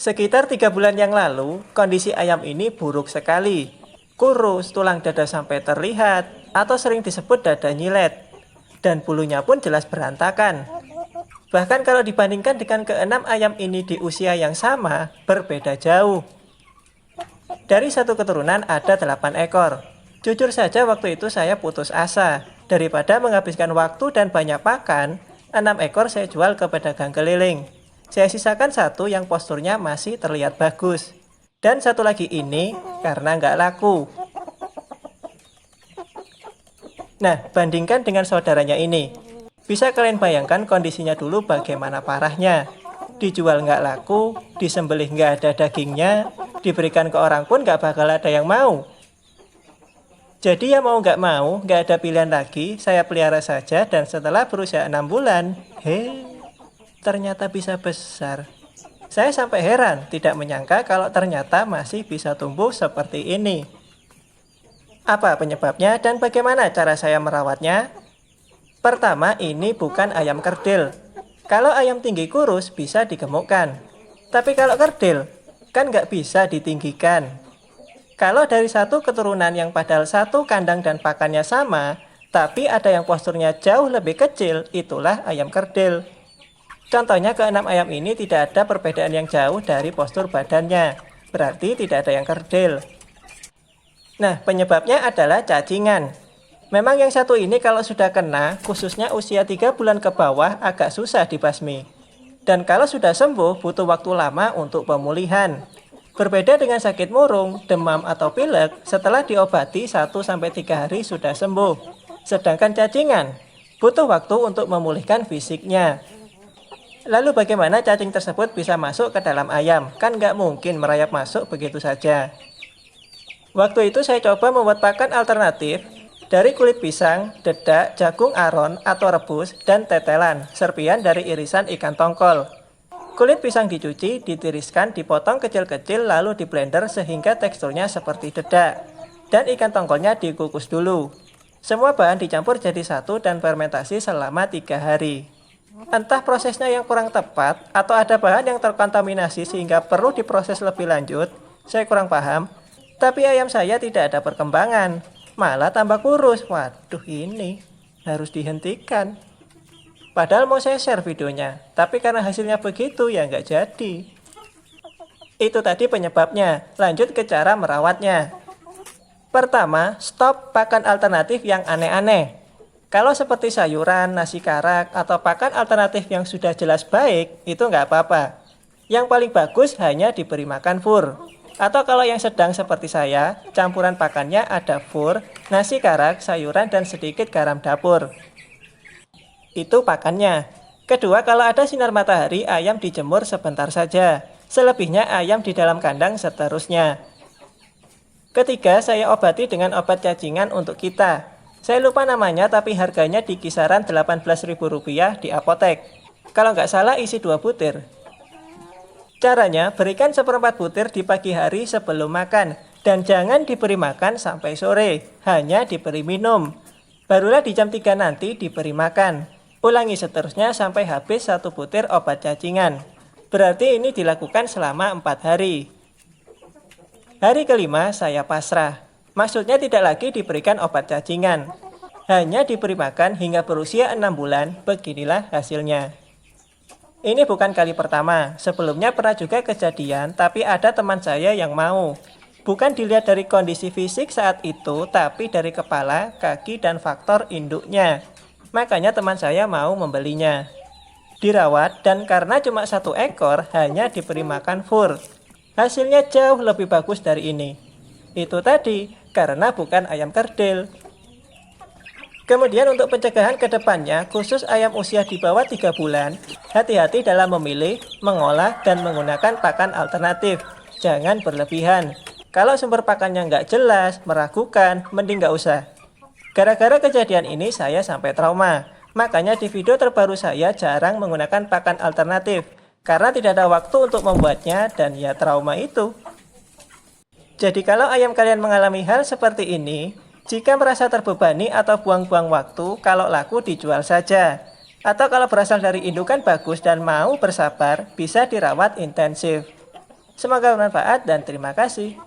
Sekitar 3 bulan yang lalu, kondisi ayam ini buruk sekali. Kurus, tulang dada sampai terlihat, atau sering disebut dada nyilet. Dan bulunya pun jelas berantakan. Bahkan kalau dibandingkan dengan keenam ayam ini di usia yang sama, berbeda jauh. Dari satu keturunan ada 8 ekor. Jujur saja waktu itu saya putus asa. Daripada menghabiskan waktu dan banyak pakan, 6 ekor saya jual ke pedagang keliling. Saya sisakan satu yang posturnya masih terlihat bagus. Dan satu lagi ini karena nggak laku. Nah, bandingkan dengan saudaranya ini. Bisa kalian bayangkan kondisinya dulu bagaimana parahnya. Dijual nggak laku, disembelih nggak ada dagingnya, diberikan ke orang pun nggak bakal ada yang mau. Jadi ya mau nggak mau, nggak ada pilihan lagi, saya pelihara saja dan setelah berusia 6 bulan, ternyata bisa besar. Saya sampai heran, tidak menyangka kalau ternyata masih bisa tumbuh seperti ini. Apa penyebabnya dan bagaimana cara saya merawatnya? Pertama, ini bukan ayam kerdil. Kalau ayam tinggi kurus bisa digemukkan. Tapi kalau kerdil, kan nggak bisa ditinggikan. Kalau dari satu keturunan yang padahal satu kandang dan pakannya sama, tapi ada yang posturnya jauh lebih kecil, itulah ayam kerdil. Contohnya keenam ayam ini tidak ada perbedaan yang jauh dari postur badannya. Berarti tidak ada yang kerdil. Nah, penyebabnya adalah cacingan. Memang yang satu ini kalau sudah kena, khususnya usia 3 bulan ke bawah agak susah dibasmi. Dan kalau sudah sembuh, butuh waktu lama untuk pemulihan. Berbeda dengan sakit murung, demam atau pilek, setelah diobati 1-3 hari sudah sembuh. Sedangkan cacingan, butuh waktu untuk memulihkan fisiknya. Lalu bagaimana cacing tersebut bisa masuk ke dalam ayam? Kan nggak mungkin merayap masuk begitu saja. Waktu itu saya coba membuat pakan alternatif dari kulit pisang, dedak, jagung aron atau rebus, dan tetelan, serpian dari irisan ikan tongkol. Kulit pisang dicuci, ditiriskan, dipotong kecil-kecil lalu di blender sehingga teksturnya seperti dedak. Dan ikan tongkolnya dikukus dulu. Semua bahan dicampur jadi satu dan fermentasi selama 3 hari. Entah prosesnya yang kurang tepat atau ada bahan yang terkontaminasi sehingga perlu diproses lebih lanjut, saya kurang paham. Tapi ayam saya tidak ada perkembangan, malah tambah kurus. Waduh, ini harus dihentikan. Padahal mau saya share videonya, tapi karena hasilnya begitu ya nggak jadi. Itu tadi penyebabnya, lanjut ke cara merawatnya. Pertama, stop pakan alternatif yang aneh-aneh. Kalau seperti sayuran, nasi karak, atau pakan alternatif yang sudah jelas baik, itu nggak apa-apa. Yang paling bagus hanya diberi makan fur. Atau kalau yang sedang seperti saya, campuran pakannya ada fur, nasi karak, sayuran, dan sedikit garam dapur. Itu pakannya. Kedua, kalau ada sinar matahari, ayam dijemur sebentar saja. Selebihnya ayam di dalam kandang seterusnya. Ketiga, saya obati dengan obat cacingan untuk kita. Saya lupa namanya tapi harganya di kisaran Rp18.000 di apotek. Kalau nggak salah isi 2 butir. Caranya, berikan 1/4 butir di pagi hari sebelum makan. Dan jangan diberi makan sampai sore, hanya diberi minum. Barulah di jam 3 nanti diberi makan. Ulangi seterusnya sampai habis 1 butir obat cacingan. Berarti ini dilakukan selama 4 hari. Hari kelima saya pasrah. Maksudnya tidak lagi diberikan obat cacingan. Hanya diberi makan hingga berusia 6 bulan, beginilah hasilnya. Ini bukan kali pertama, sebelumnya pernah juga kejadian, tapi ada teman saya yang mau. Bukan dilihat dari kondisi fisik saat itu, tapi dari kepala, kaki, dan faktor induknya. Makanya teman saya mau membelinya. Dirawat, dan karena cuma 1 ekor, hanya diberi makan fur. Hasilnya jauh lebih bagus dari ini. Itu tadi, karena bukan ayam kerdil. Kemudian untuk pencegahan ke depannya, khusus ayam usia di bawah 3 bulan, hati-hati dalam memilih, mengolah, dan menggunakan pakan alternatif. Jangan berlebihan. Kalau sumber pakannya nggak jelas, meragukan, mending nggak usah. Gara-gara kejadian ini saya sampai trauma. Makanya di video terbaru saya jarang menggunakan pakan alternatif. Karena tidak ada waktu untuk membuatnya dan ya trauma itu. Jadi kalau ayam kalian mengalami hal seperti ini, jika merasa terbebani atau buang-buang waktu, kalau laku dijual saja. Atau kalau berasal dari indukan bagus dan mau bersabar, bisa dirawat intensif. Semoga bermanfaat dan terima kasih.